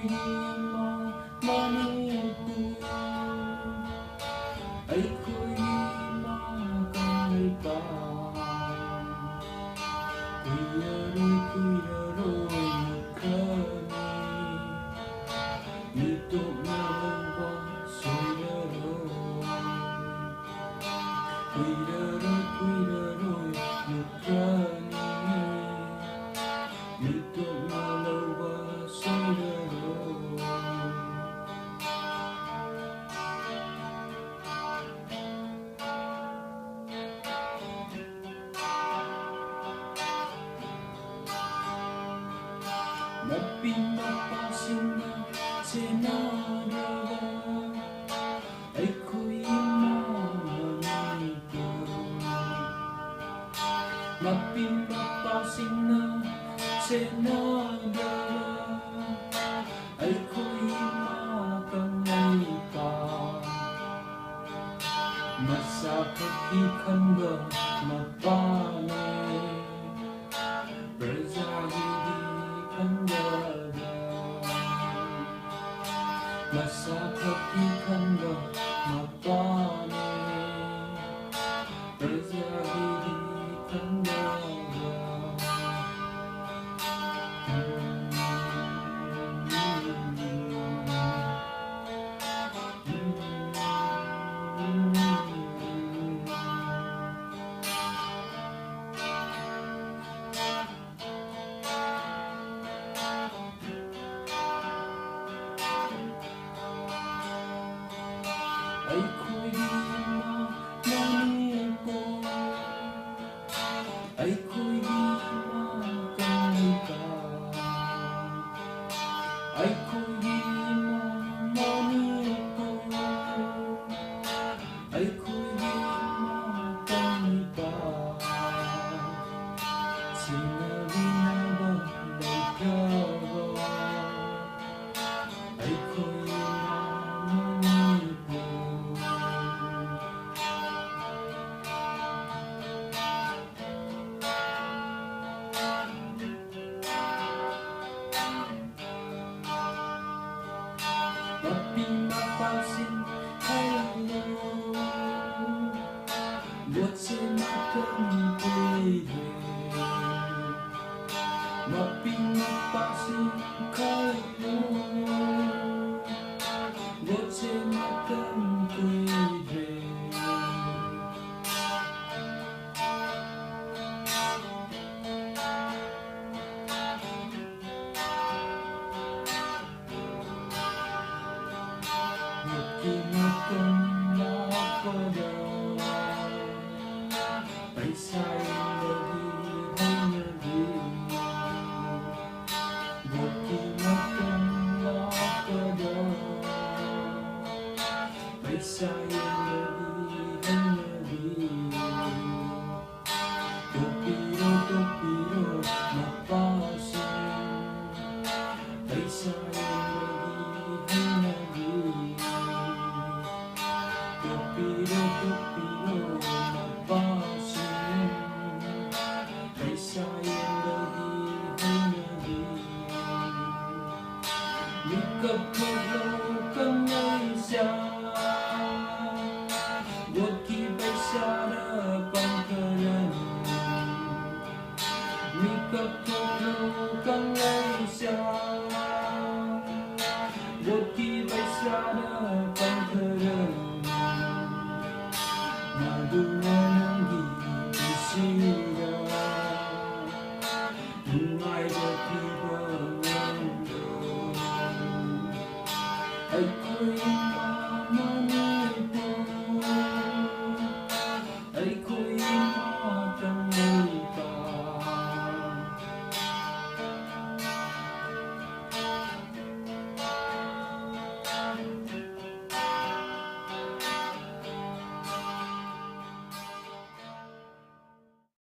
mà mani ku ai khoi mà kai pa kuya roi mukani itu nyawa soya roi kuya roi mukani itu nyawa soya roi Mapasin na sinagawa ay ko'y mamanito. Mapasin na sinagawa ay ko'y makamay pa. Masakit ikan ba mapanay Berzahidi Masakit ikan ba mapanay Berzahidi ay ko'y manito, ay ko'y makamita, ay ko'y manito, ay ko'y makamita. Sinabi na ba may kawa, ay ko'y Mapasin kayo buat semakan pwede Mapasin kayo buat semakan pwede Makimatang napada ay sayang lagi Makimatang napada ay sayang lagi Tupiro mapasin ay sayang lagi Tupiro mapasin ay sayang lagi Likap mo kang isa Huwag kibay sa harapan ka lang Likap mo kang isa Huwag kibay sa harapan ka lang Madungan ang gigisira May batibang mundo ay ko'y